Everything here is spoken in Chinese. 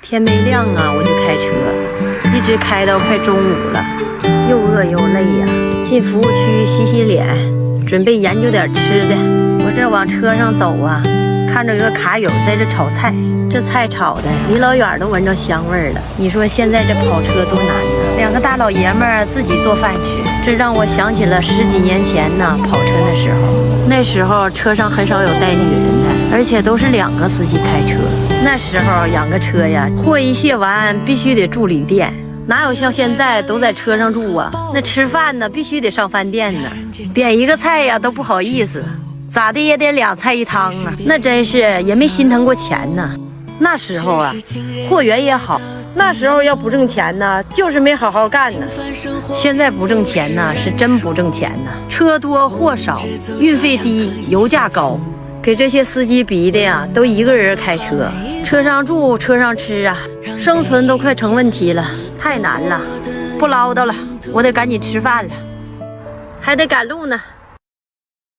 天没亮啊，我就开车，一直开到快中午了，又饿又累呀。进服务区洗洗脸，准备研究点吃的。我这往车上走啊，看着一个卡友在这炒菜，这菜炒的离老远都闻着香味了。你说现在这跑车多难呢？两个大老爷们儿自己做饭吃，这让我想起了10几年前呢跑车的时候。那时候车上很少有带女人的，而且都是2个司机开车。那时候养个车呀，货一卸完必须得住旅店，哪有像现在都在车上住啊？那吃饭呢必须得上饭店呢，点一个菜呀都不好意思，咋的也得2菜1汤啊，那真是也没心疼过钱呢。那时候啊，货源也好，那时候要不挣钱呢，就是没好好干呢。现在不挣钱呢，是真不挣钱呢。车多货少，运费低，油价高，给这些司机逼的呀，都一个人开车，车上住，车上吃啊，生存都快成问题了，太难了。不唠叨了，我得赶紧吃饭了，还得赶路呢。